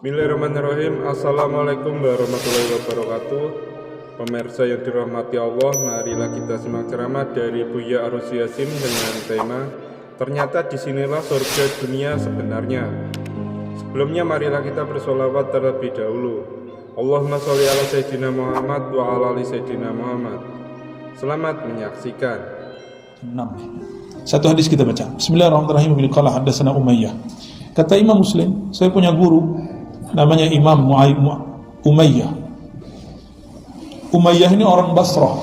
Bismillahirrahmanirrahim. Assalamualaikum warahmatullahi wabarakatuh. Pemirsa yang dirahmati Allah, marilah kita simak ceramah dari Buya Arus Yasin dengan tema Ternyata disinilah surga dunia sebenarnya. Sebelumnya marilah kita bersolawat terlebih dahulu. Allahumma sholli ala Sayyidina Muhammad wa ala ali Sayyidina Muhammad. Selamat menyaksikan. 6. Satu hadis kita baca. Bismillahirrahmanirrahim. Qala haddatsana Umayyah. Kata Imam Muslim, saya punya guru namanya Imam Umayyah. Umayyah ini orang Basrah.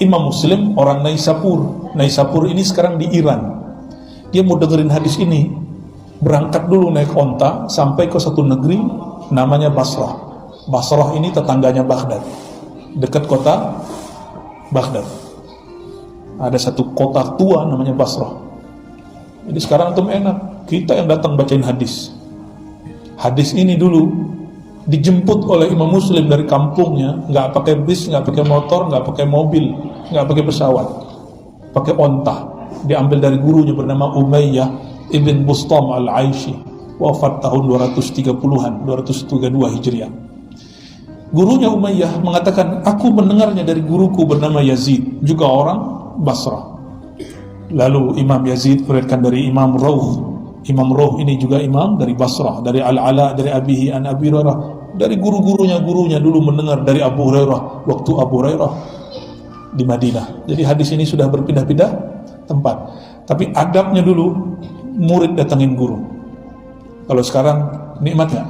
Imam Muslim orang Naisapur. Naisapur ini sekarang di Iran. Dia mau dengerin hadis ini, berangkat dulu naik onta sampai ke satu negeri namanya Basrah. Basrah ini tetangganya Baghdad, dekat kota Baghdad. Ada satu kota tua namanya Basrah. Jadi sekarang tuh enak, kita yang datang bacain hadis. Hadis ini dulu dijemput oleh Imam Muslim dari kampungnya, nggak pakai bis, nggak pakai motor, nggak pakai mobil, nggak pakai pesawat, pakai onta. Diambil dari gurunya bernama Umayyah ibn Bustam al-Aishi, wafat tahun 230-an, 232 Hijriah. Gurunya Umayyah mengatakan, aku mendengarnya dari guruku bernama Yazid, juga orang Basrah. Lalu Imam Yazid meriwayatkan dari Imam Rauh. Imam Rauh ini juga imam dari Basrah, dari Al-Ala, dari Abihi an Abi Hurairah, dari gurunya dulu mendengar dari Abu Hurairah waktu Abu Hurairah di Madinah. Jadi hadis ini sudah berpindah-pindah tempat. Tapi adabnya dulu murid datangin guru. Kalau sekarang nikmat ya?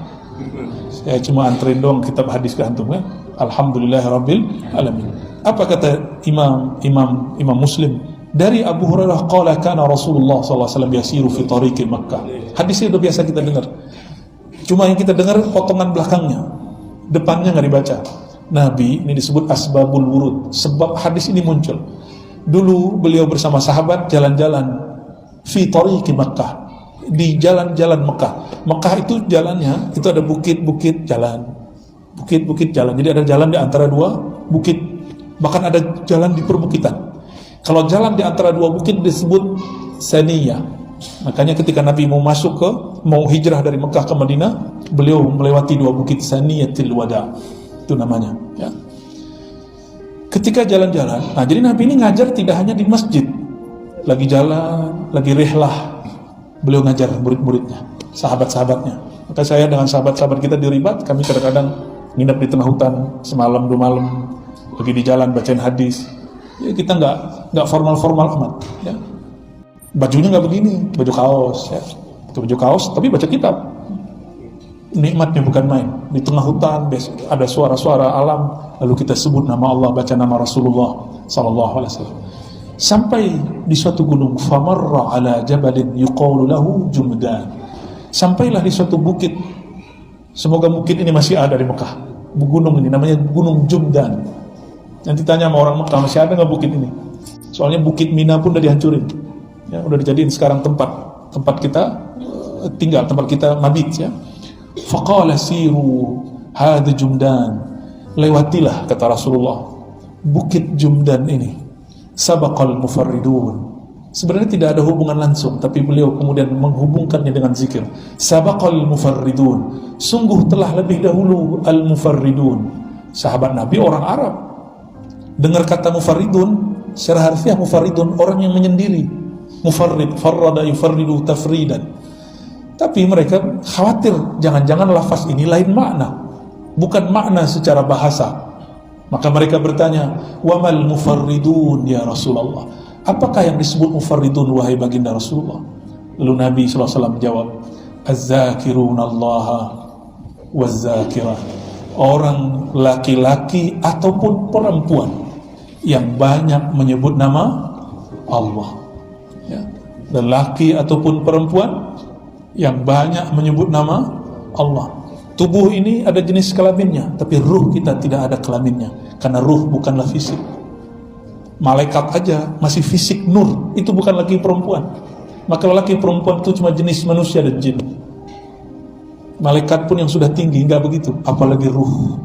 Saya cuma anterin doang kitab hadis ke antum ya. Alhamdulillahirabbil alamin. Apa kata Imam Muslim? Dari Abu Hurairah qala kana Rasulullah sallallahu alaihi wasallam yasiru fi tariqi Makkah. Hadis itu biasa kita dengar. Cuma yang kita dengar potongan belakangnya. Depannya enggak dibaca. Nabi ini disebut asbabul wurud, sebab hadis ini muncul. Dulu beliau bersama sahabat jalan-jalan fi tariqi Makkah, di jalan-jalan Mekah. Mekah itu jalannya itu ada bukit-bukit jalan. Bukit-bukit jalan. Jadi ada jalan di antara dua bukit. Bahkan ada jalan di perbukitan. Kalau jalan di antara dua bukit disebut saniyah. Makanya ketika Nabi mau hijrah dari Mekah ke Madinah, beliau melewati dua bukit, Saniyatul Wada. Itu namanya, ya. Ketika jalan-jalan, jadi Nabi ini ngajar tidak hanya di masjid. Lagi jalan, lagi rihlah, beliau ngajar murid-muridnya, sahabat-sahabatnya. Maka saya dengan sahabat-sahabat kita di Ribat, kami kadang-kadang nginep di tengah hutan semalam 2 malam, lagi di jalan bacain hadis. Ya, kita nggak formal-formal amat, ya. Bajunya nggak begini, baju kaos, ya. Itu baju kaos, tapi baca kitab. Nikmatnya bukan main. Di tengah hutan ada suara-suara alam, lalu kita sebut nama Allah, baca nama Rasulullah sallallahu alaihi wasallam. Sampai di suatu gunung, famarra ala jabalin yuqalu lahu Jumdan. Sampailah di suatu bukit. Semoga bukit ini masih ada di Mekah. Gunung ini namanya Gunung Jumdan. Nanti tanya sama orang Mekah, masih ada nggak bukit ini? Soalnya bukit Mina pun udah dihancurin, ya, udah dijadiin sekarang tempat kita tinggal, tempat kita mabit, ya. Faqala siru hadha Jumdan, lewatilah, kata Rasulullah, bukit Jumdan ini. Sabaqal mufarridun. Sebenarnya tidak ada hubungan langsung, tapi beliau kemudian menghubungkannya dengan zikir. Sabaqal mufarridun, sungguh telah lebih dahulu al mufarridun. Sahabat Nabi orang Arab. Dengar kata mufarridun, secara harfiah mufarridun orang yang menyendiri. Mufarrid, farrada yufarridu tafridan. Tapi mereka khawatir jangan-jangan lafaz ini lain makna, bukan makna secara bahasa. Maka mereka bertanya, "Wamal mufarridun ya Rasulullah?" Apakah yang disebut mufarridun wahai baginda Rasulullah? Lalu Nabi sallallahu alaihi wasallam menjawab, "Az-zakirunallaha waz-zakirah." Orang laki-laki ataupun perempuan yang banyak menyebut nama Allah, ya. Lelaki ataupun perempuan yang banyak menyebut nama Allah. Tubuh ini ada jenis kelaminnya, tapi ruh kita tidak ada kelaminnya, karena ruh bukanlah fisik. Malaikat aja masih fisik nur, itu bukan lagi perempuan. Maka lelaki perempuan itu cuma jenis manusia dan jin. Malaikat pun yang sudah tinggi enggak begitu, apalagi ruh.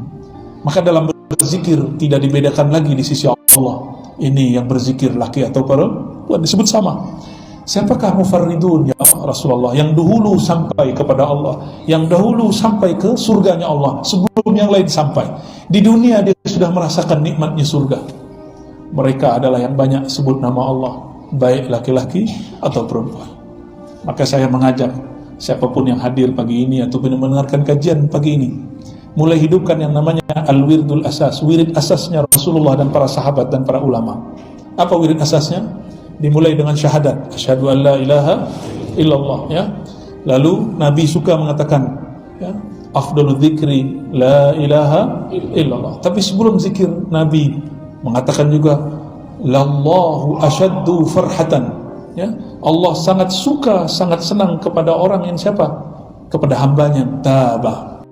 Maka dalam berzikir tidak dibedakan lagi di sisi Allah. Ini yang berzikir laki atau perempuan disebut sama. Siapakah mufarridun ya Rasulullah, yang dahulu sampai kepada Allah, yang dahulu sampai ke surganya Allah sebelum yang lain sampai. Di dunia dia sudah merasakan nikmatnya surga. Mereka adalah yang banyak sebut nama Allah, baik laki-laki atau perempuan. Maka saya mengajak siapapun yang hadir pagi ini ataupun yang mendengarkan kajian pagi ini, mulai hidupkan yang namanya al-wirdul asas, wirid asasnya Rasulullah dan para sahabat dan para ulama. Apa wirid asasnya? Dimulai dengan syahadat, asyhadu an la ilaha illallah, ya. Lalu Nabi suka mengatakan, ya, afdalul dzikri la ilaha illallah. Tapi sebelum zikir Nabi mengatakan juga lallahu asyaddu farhatan, ya. Allah sangat suka, sangat senang kepada orang yang siapa? Kepada hambanya taba,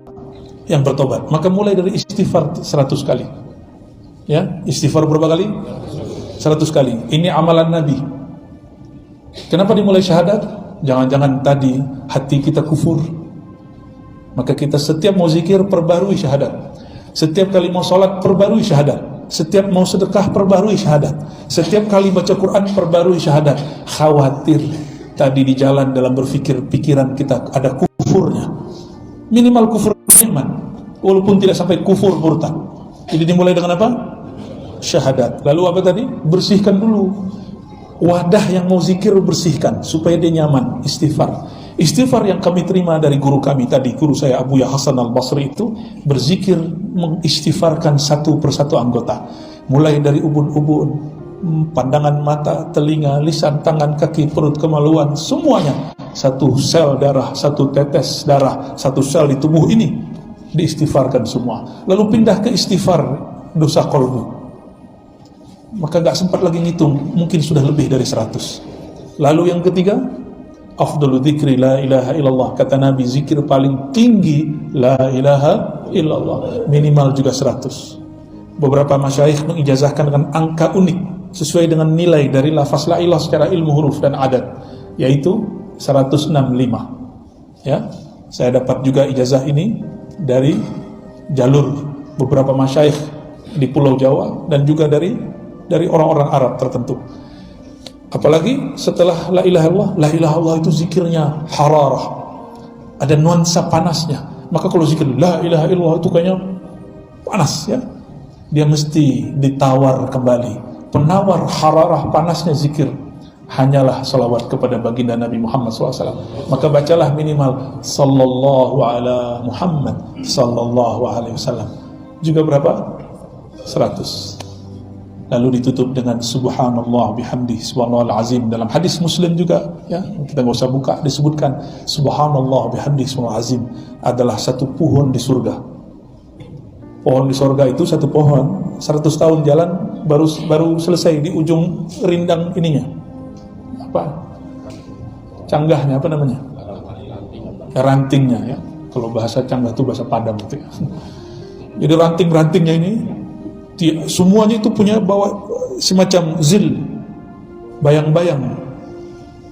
yang bertobat. Maka mulai dari istighfar 100 kali. Ya, istighfar berapa kali? 100 kali. Ini amalan Nabi. Kenapa dimulai syahadat? Jangan-jangan tadi hati kita kufur. Maka kita setiap mau zikir perbarui syahadat. Setiap kali mau sholat perbarui syahadat. Setiap mau sedekah perbarui syahadat. Setiap kali baca Quran perbarui syahadat. Khawatir tadi di jalan dalam berpikir pikiran kita ada kufurnya. Minimal kufur iman, walaupun tidak sampai kufur murtad. Jadi dimulai dengan apa? Syahadat. Lalu apa tadi? Bersihkan dulu wadah yang mau zikir, bersihkan supaya dia nyaman. Istighfar. Istighfar yang kami terima dari guru kami tadi, guru saya Abu Ya Hasan Al-Basri, itu berzikir mengistighfarkan satu persatu anggota, mulai dari ubun-ubun, pandangan mata, telinga, lisan, tangan, kaki, perut, kemaluan, semuanya. Satu sel darah, satu tetes darah, satu sel di tubuh ini diistighfarkan semua. Lalu pindah ke istighfar dosa qalbu. Maka gak sempat lagi ngitung, mungkin sudah lebih dari 100. Lalu yang ketiga, afdalu dzikri la ilaha illallah. Kata Nabi, zikir paling tinggi la ilaha illallah, minimal juga 100. Beberapa masyayikh mengijazahkan dengan angka unik sesuai dengan nilai dari lafaz la ilah secara ilmu huruf dan adat, yaitu 165. Ya, saya dapat juga ijazah ini dari jalur beberapa masyayikh di Pulau Jawa dan juga dari orang-orang Arab tertentu. Apalagi setelah la ilaha illallah, la ilaha illallah itu zikirnya hararah, ada nuansa panasnya. Maka kalau zikir la ilaha illallah itu kayaknya panas, ya, dia mesti ditawar kembali. Penawar hararah panasnya zikir hanyalah salawat kepada baginda Nabi Muhammad SAW. Maka bacalah minimal sallallahu ala Muhammad sallallahu alaihi wasallam. Juga berapa? 100. Lalu ditutup dengan subhanallah bihamdi subhanallahal azim. Dalam hadis Muslim juga, ya, kita nggak usah buka, disebutkan subhanallah bihamdi subhanallahal azim adalah satu pohon di surga. Pohon di surga itu satu pohon 100 tahun jalan baru selesai di ujung rindang ininya. Apa? Canggahnya apa namanya? Rantingnya, ya. Kalau bahasa canggah itu bahasa Padang gitu, ya. Jadi ranting-rantingnya ini semuanya itu punya bawa semacam zil, bayang-bayang,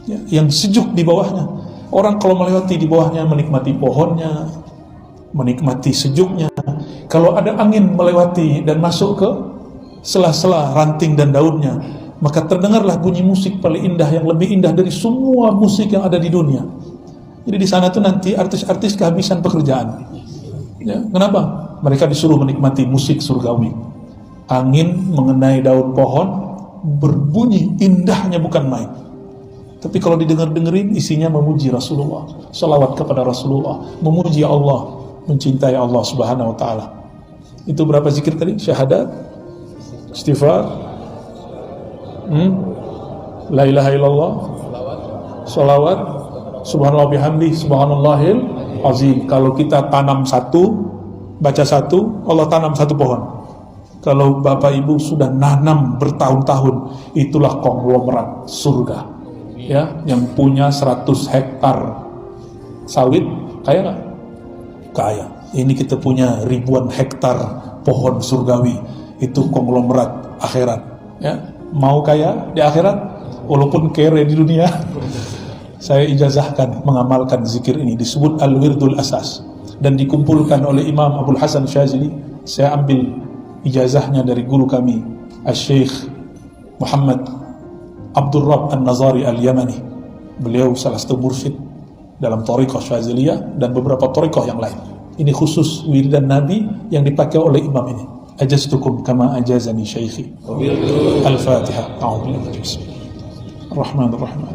ya, yang sejuk di bawahnya. Orang kalau melewati di bawahnya menikmati pohonnya, menikmati sejuknya. Kalau ada angin melewati dan masuk ke sela-sela ranting dan daunnya, maka terdengarlah bunyi musik paling indah, yang lebih indah dari semua musik yang ada di dunia. Jadi di sana tuh nanti artis-artis kehabisan pekerjaan. Ya, kenapa? Mereka disuruh menikmati musik surgawi. Angin mengenai daun pohon berbunyi indahnya bukan main. Tapi kalau didengar-dengerin isinya memuji Rasulullah, salawat kepada Rasulullah, memuji Allah, mencintai Allah Subhanahu wa taala. Itu berapa zikir tadi? Syahadat, istighfar, la ilaha illallah, salawat, subhanallah bihamdi subhanallahil azim. Kalau kita tanam satu, baca satu, Allah tanam satu pohon. Kalau Bapak Ibu sudah nanam bertahun-tahun, itulah konglomerat surga, ya, yang punya 100 hektar sawit, kaya nggak? Kaya. Ini kita punya ribuan hektar pohon surgawi, itu konglomerat akhirat, ya. Mau kaya di akhirat, walaupun kere di dunia. Saya ijazahkan mengamalkan zikir ini, disebut al-wirdul asas, dan dikumpulkan oleh Imam Abdul Hasan Syazili. Saya ambil ijazahnya dari guru kami Al-Syekh Muhammad Abdul Rabb An-Nazari Al-Yamani. Beliau salah satu mursyid dalam thariqah Syaziliyah dan beberapa thariqah yang lain. Ini khusus wiridan Nabi yang dipakai oleh imam ini. Ajaztukum kama ajazani syaikhi. Al-Fatihah. A'udzu billahi Ar-Rahman Ar-Rahim.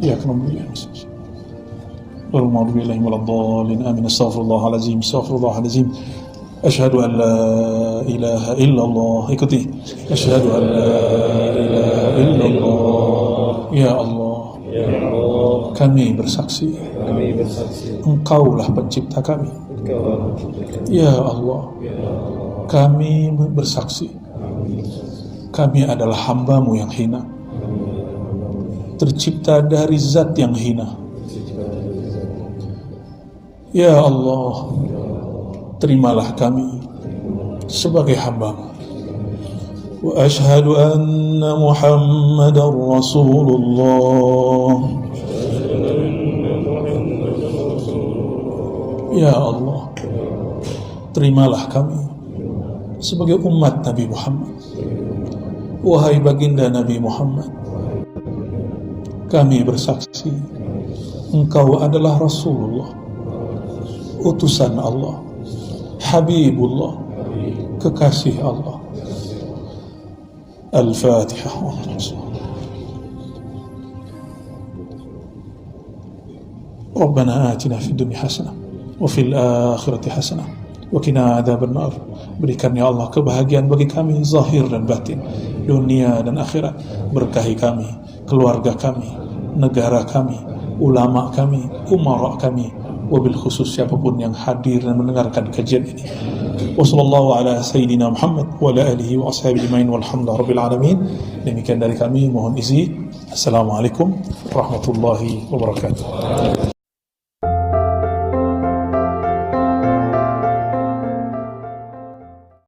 Iyyakum na'budu wa iyyaka wal maghdubi alaihim waladdallin. Amin. Astaghfirullahalazim. Astaghfirullahalazim. Asyhadu an la ilaha illallah. Ikuti. Asyhadu an la ilaha illallah. Ya Allah, kami bersaksi Engkaulah pencipta kami. Ya Allah, kami bersaksi kami adalah hamba-Mu yang hina, tercipta dari zat yang hina. Ya Allah, terimalah kami sebagai hamba-Mu. Wa ashhadu anna Muhammadar Rasulullah. Ya Allah, terimalah kami sebagai umat Nabi Muhammad. Wahai baginda Nabi Muhammad, kami bersaksi Engkau adalah Rasulullah, utusan Allah, Habibullah, kekasih Allah. Al-Fatihah. Rabbana atina fid dunya hasanah wa fil akhirati hasanah wa qina adzabannar. Berikan ya Allah kebahagiaan bagi kami zahir dan batin, dunia dan akhirat. Berkahi kami, keluarga kami, negara kami, ulama kami, umara kami, wabil khusus siapapun yang hadir dan mendengarkan kajian ini. Wassallallahu ala sayyidina Muhammad wa ala alihi wa ashabihi ajmain walhamdulillahi rabbil alamin. Demikian dari kami, mohon izin. Assalamualaikum warahmatullahi wabarakatuh.